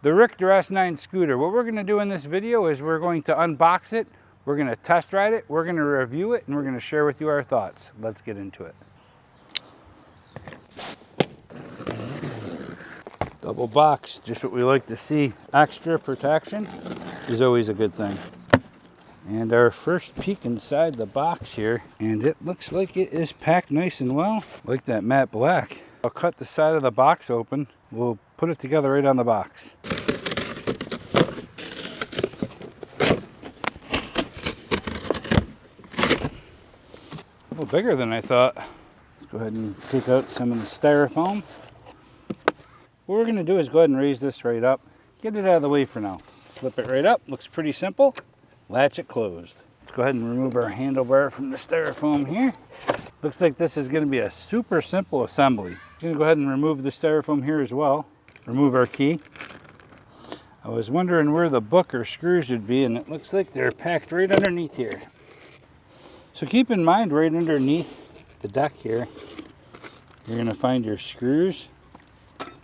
The Rictor S9 scooter. What we're going to do in this video is we're going to unbox it, we're going to test ride it, we're going to review it, and we're going to share with you our thoughts. Let's get into it. Double box, just what we like to see. Extra protection is always a good thing. And our first peek inside the box here, and it looks like it is packed nice and well, like that matte black. I'll cut the side of the box open. We'll put it together right on the box. A little bigger than I thought. Let's go ahead and take out some of the styrofoam. What we're going to do is go ahead and raise this right up. Get it out of the way for now. Flip it right up. Looks pretty simple. Latch it closed. Let's go ahead and remove our handlebar from the styrofoam here. Looks like this is going to be a super simple assembly. I'm going to go ahead and remove the styrofoam here as well. Remove our key. I was wondering where the book or screws would be, and it looks like they're packed right underneath here. So keep in mind, right underneath the deck here, you're going to find your screws,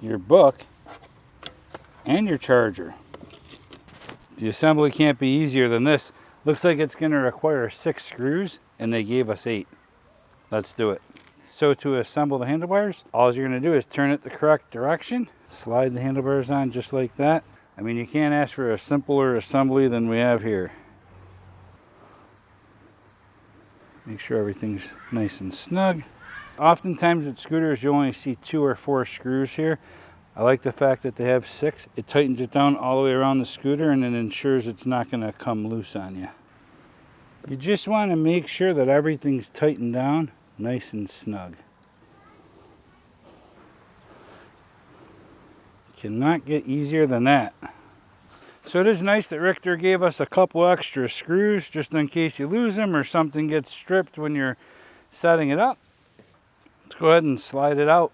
your book, and your charger. The assembly can't be easier than this. Looks like it's going to require 6 screws, and they gave us 8. Let's do it. So to assemble the handlebars, all you're going to do is turn it the correct direction, slide the handlebars on just like that. I mean, you can't ask for a simpler assembly than we have here. Make sure everything's nice and snug. Oftentimes with scooters, you only see 2 or 4 screws here. I like the fact that they have 6. It tightens it down all the way around the scooter, and it ensures it's not going to come loose on you. You just want to make sure that everything's tightened down nice and snug. Cannot get easier than that. So it is nice that Rictor gave us a couple extra screws just in case you lose them or something gets stripped when you're setting it up. Let's go ahead and slide it out.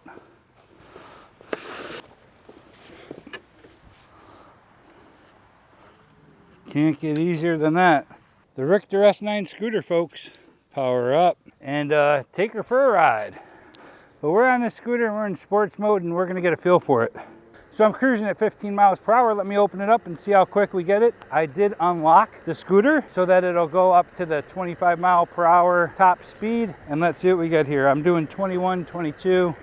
Can't get easier than that. The Rictor S9 scooter, folks. Power up and take her for a ride. But we're on this scooter and we're in sports mode and we're gonna get a feel for it. So I'm cruising at 15 miles per hour. Let me open it up and see how quick we get it. I did unlock the scooter so that it'll go up to the 25 mile per hour top speed. And let's see what we get here. I'm doing 21, 22.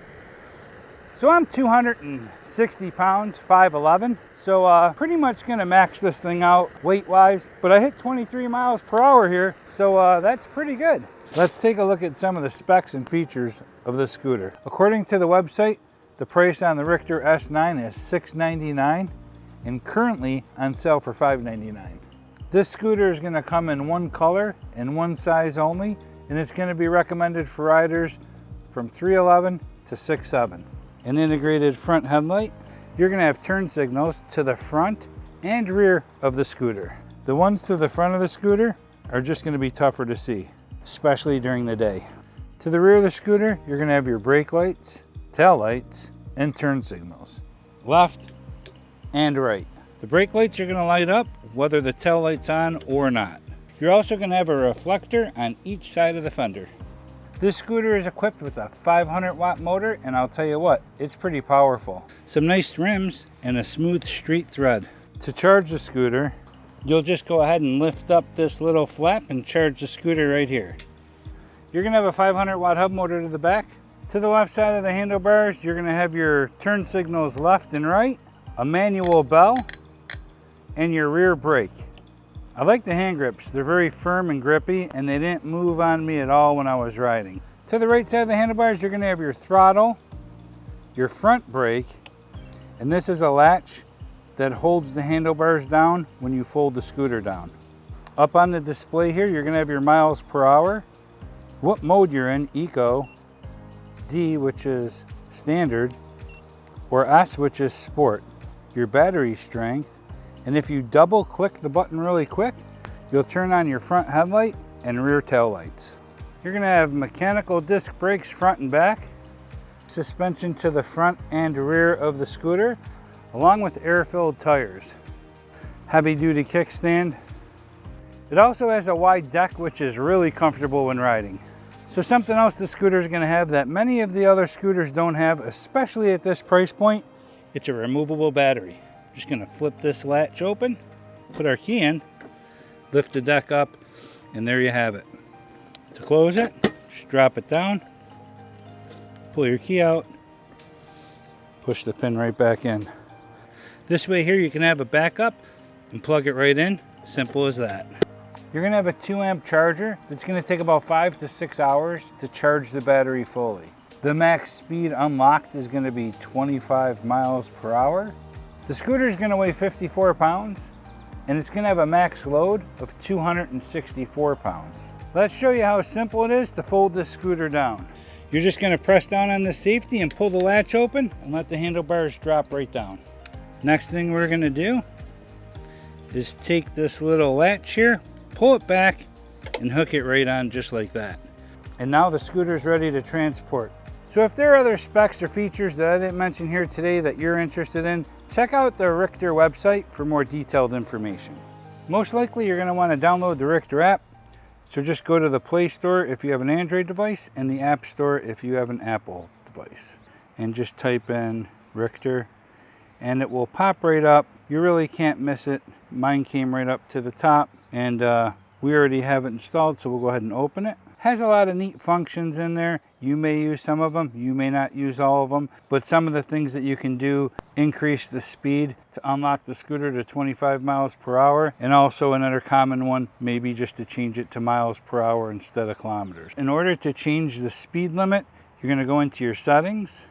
So I'm 260 pounds, 5'11". So pretty much gonna max this thing out weight-wise, but I hit 23 miles per hour here, so that's pretty good. Let's take a look at some of the specs and features of this scooter. According to the website, the price on the Rictor S9 is $699 and currently on sale for $599. This scooter is gonna come in one color and one size only, and it's gonna be recommended for riders from 3'11 to 6'7". An integrated front headlight. You're going to have turn signals to the front and rear of the scooter. The ones to the front of the scooter are just going to be tougher to see, especially during the day. To the rear of the scooter, you're going to have your brake lights, tail lights, and turn signals, left and right. The brake lights are going to light up whether the tail light's on or not. You're also going to have a reflector on each side of the fender. This scooter is equipped with a 500 watt motor, and I'll tell you what, it's pretty powerful. Some nice rims and a smooth street thread. To charge the scooter, you'll just go ahead and lift up this little flap and charge the scooter right here. You're gonna have a 500 watt hub motor to the back. To the left side of the handlebars, you're gonna have your turn signals left and right, a manual bell, and your rear brake. I like the hand grips. They're very firm and grippy, and they didn't move on me at all when I was riding. To the right side of the handlebars, you're gonna have your throttle, your front brake, and this is a latch that holds the handlebars down when you fold the scooter down. Up on the display here, you're gonna have your miles per hour, what mode you're in, Eco, D, which is standard, or S, which is sport, your battery strength, and if you double click the button really quick, you'll turn on your front headlight and rear tail lights. You're gonna have mechanical disc brakes front and back, suspension to the front and rear of the scooter, along with air-filled tires. Heavy-duty kickstand. It also has a wide deck, which is really comfortable when riding. So something else the scooter is gonna have that many of the other scooters don't have, especially at this price point, it's a removable battery. Just gonna flip this latch open, put our key in, lift the deck up, and there you have it. To close it, just drop it down, pull your key out, push the pin right back in. This way here you can have a backup and plug it right in. Simple as that. You're gonna have a 2-amp charger that's gonna take about 5 to 6 hours to charge the battery fully. The max speed unlocked is gonna be 25 miles per hour. The scooter is gonna weigh 54 pounds and it's gonna have a max load of 264 pounds. Let's show you how simple it is to fold this scooter down. You're just gonna press down on the safety and pull the latch open and let the handlebars drop right down. Next thing we're gonna do is take this little latch here, pull it back, and hook it right on just like that. And now the scooter is ready to transport. So if there are other specs or features that I didn't mention here today that you're interested in, check out the Rictor website for more detailed information. Most likely you're gonna wanna download the Rictor app. So just go to the Play Store if you have an Android device and the App Store if you have an Apple device. And just type in Rictor and it will pop right up. You really can't miss it. Mine came right up to the top and we already have it installed, so we'll go ahead and open it. Has a lot of neat functions in there. You may use some of them, you may not use all of them, but some of the things that you can do increase the speed to unlock the scooter to 25 miles per hour. And also another common one, maybe just to change it to miles per hour instead of kilometers. In order to change the speed limit, you're gonna go into your settings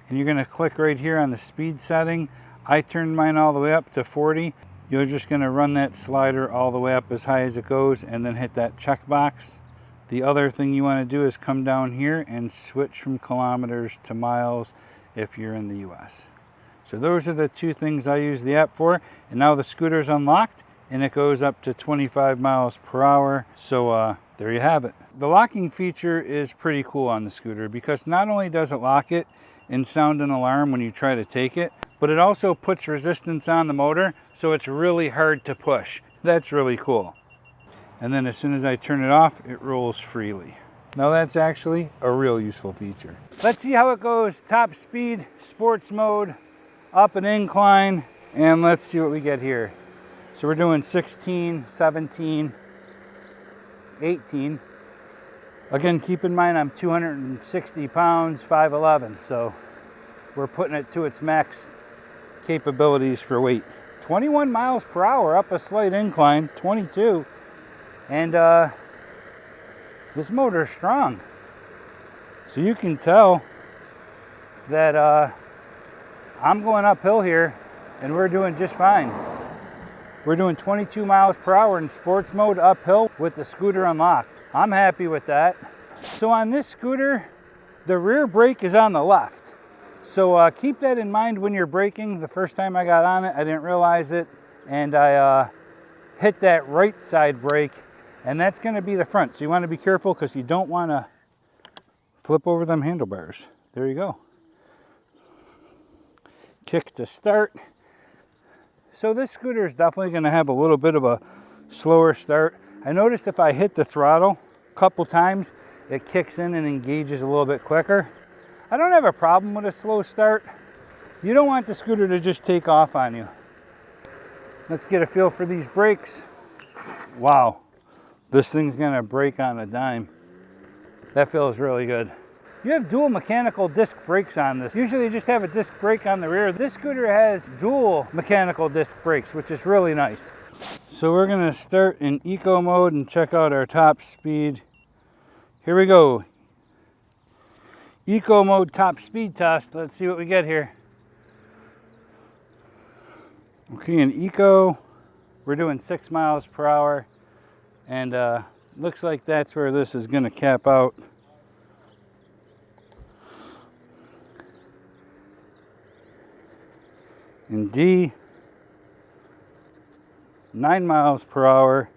and you're gonna click right here on the speed setting. I turned mine all the way up to 40. You're just gonna run that slider all the way up as high as it goes and then hit that checkbox. The other thing you wanna do is come down here and switch from kilometers to miles if you're in the US. So those are the two things I use the app for. And now the scooter's unlocked and it goes up to 25 miles per hour. So there you have it. The locking feature is pretty cool on the scooter because not only does it lock it and sound an alarm when you try to take it, but it also puts resistance on the motor, so it's really hard to push. That's really cool. And then as soon as I turn it off, it rolls freely. Now that's actually a real useful feature. Let's see how it goes. Top speed, sports mode, up and incline, and let's see what we get here. So we're doing 16, 17, 18. Again, keep in mind I'm 260 pounds, 5'11", so we're putting it to its max capabilities for weight. 21 miles per hour up a slight incline, 22. And this motor is strong. So you can tell that I'm going uphill here and we're doing just fine. We're doing 22 miles per hour in sports mode uphill with the scooter unlocked. I'm happy with that. So on this scooter, the rear brake is on the left. So keep that in mind when you're braking. The first time I got on it, I didn't realize it. And I hit that right side brake, and that's gonna be the front. So you wanna be careful because you don't wanna flip over them handlebars. There you go. Kick to start. So this scooter is definitely gonna have a little bit of a slower start. I noticed if I hit the throttle a couple times, it kicks in and engages a little bit quicker. I don't have a problem with a slow start. You don't want the scooter to just take off on you. Let's get a feel for these brakes. Wow, this thing's gonna brake on a dime. That feels really good. You have dual mechanical disc brakes on this. Usually you just have a disc brake on the rear. This scooter has dual mechanical disc brakes, which is really nice. So we're gonna start in eco mode and check out our top speed. Here we go. Eco mode top speed test. Let's see what we get here. Okay, in eco, we're doing 6 miles per hour. And looks like that's where this is gonna cap out. In D, 9 miles per hour.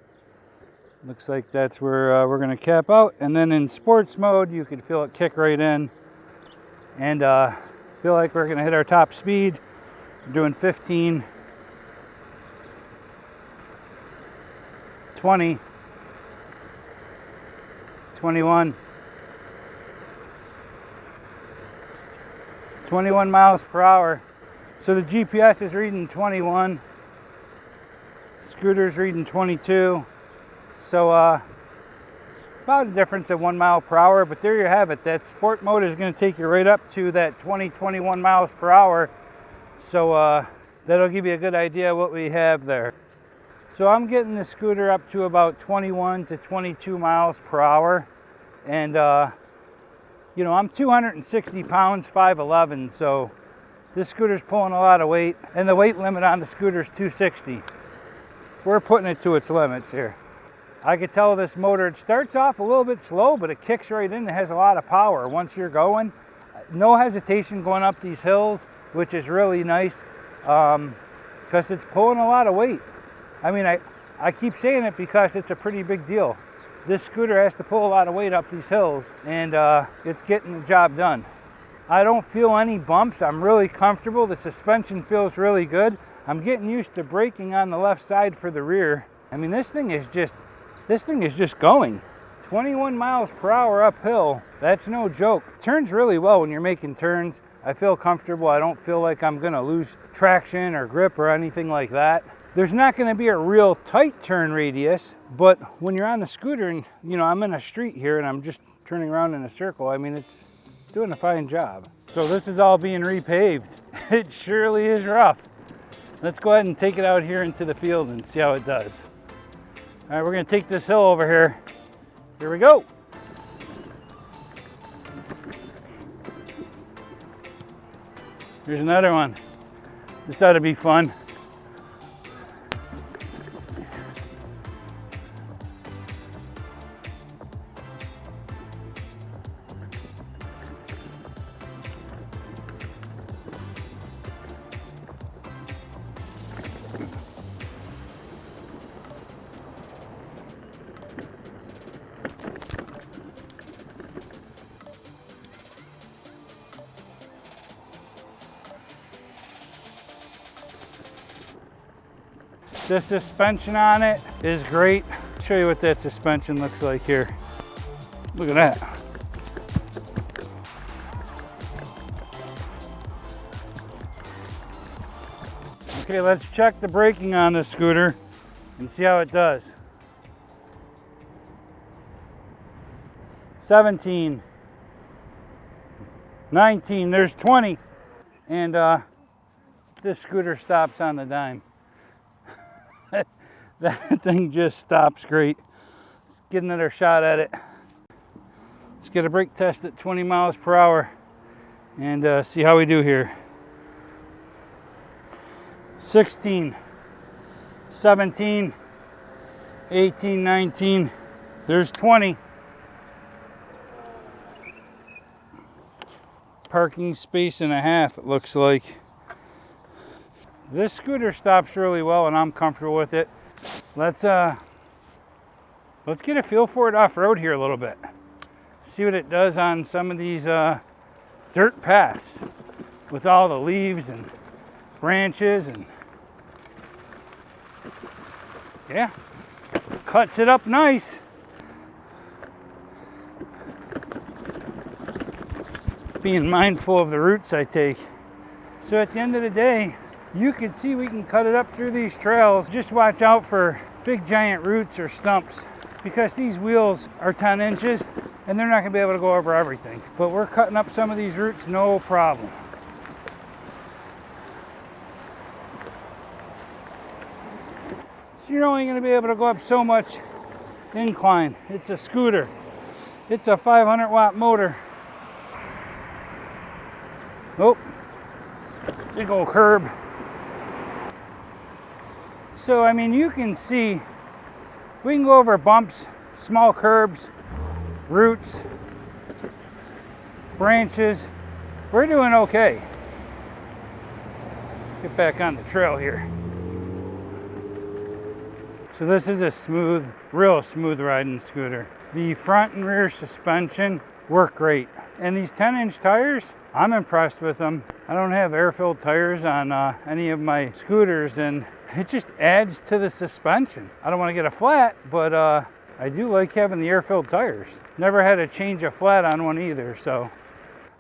Looks like that's where we're gonna cap out. And then in sports mode, you can feel it kick right in. And feel like we're gonna hit our top speed. We're doing 15, 20, 21, 21 miles per hour. So the GPS is reading 21, scooter's reading 22. So about a difference of 1 mile per hour, but there you have it. That sport mode is going to take you right up to that 21 miles per hour. So that'll give you a good idea what we have there. So I'm getting the scooter up to about 21 to 22 miles per hour. And, you know, I'm 260 pounds, 5'11", so this scooter's pulling a lot of weight. And the weight limit on the scooter is 260. We're putting it to its limits here. I could tell this motor, it starts off a little bit slow, but it kicks right in. It has a lot of power once you're going. No hesitation going up these hills, which is really nice because it's pulling a lot of weight. I mean, I keep saying it because it's a pretty big deal. This scooter has to pull a lot of weight up these hills, and it's getting the job done. I don't feel any bumps. I'm really comfortable. The suspension feels really good. I'm getting used to braking on the left side for the rear. I mean, this thing is just going. 21 miles per hour uphill, that's no joke. It turns really well when you're making turns. I feel comfortable. I don't feel like I'm gonna lose traction or grip or anything like that. There's not gonna be a real tight turn radius, but when you're on the scooter and, you know, I'm in a street here and I'm just turning around in a circle, I mean, it's doing a fine job. So this is all being repaved. It surely is rough. Let's go ahead and take it out here into the field and see how it does. All right, we're gonna take this hill over here. Here we go. Here's another one. This ought to be fun. The suspension on it is great. I'll show you what that suspension looks like here. Look at that. Okay, let's check the braking on this scooter and see how it does. 17, 19, there's 20. And this scooter stops on the dime. That thing just stops great. Let's get another shot at it. Let's get a brake test at 20 miles per hour and see how we do here. 16, 17, 18, 19, there's 20. Parking space and a half, it looks like. This scooter stops really well and I'm comfortable with it. Let's get a feel for it off-road here a little bit. See what it does on some of these dirt paths with all the leaves and branches, and yeah, cuts it up nice. Being mindful of the routes I take. So at the end of the day, you can see we can cut it up through these trails. Just watch out for big giant roots or stumps because these wheels are 10 inches and they're not gonna be able to go over everything. But we're cutting up some of these roots, no problem. So you're only gonna be able to go up so much incline. It's a scooter. It's a 500 watt motor. Oh, big old curb. So, I mean, you can see we can go over bumps, small curbs, roots, branches. We're doing okay. Get back on the trail here. So this is a smooth, real smooth riding scooter. The front and rear suspension work great. And these 10-inch tires, I'm impressed with them. I don't have air-filled tires on any of my scooters, and it just adds to the suspension. I don't want to get a flat, but I do like having the air-filled tires. Never had to change a flat on one either, so.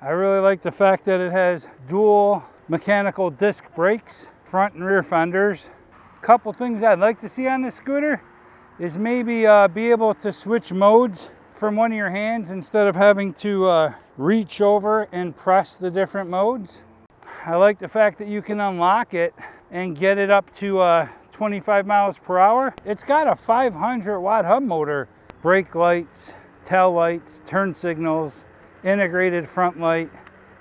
I really like the fact that it has dual mechanical disc brakes, front and rear fenders. Couple things I'd like to see on this scooter is maybe be able to switch modes from one of your hands instead of having to reach over and press the different modes. I like the fact that you can unlock it and get it up to 25 miles per hour. It's got a 500 watt hub motor, brake lights, tail lights, turn signals, integrated front light,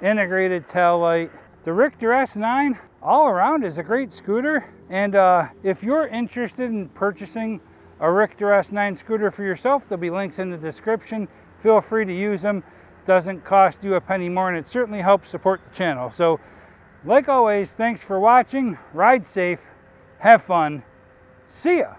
integrated tail light. The Rictor S9 all around is a great scooter. And if you're interested in purchasing a Rictor S9 scooter for yourself, there'll be links in the description. Feel free to use them. Doesn't cost you a penny more, and it certainly helps support the channel. So like always, thanks for watching. Ride safe, have fun. See ya.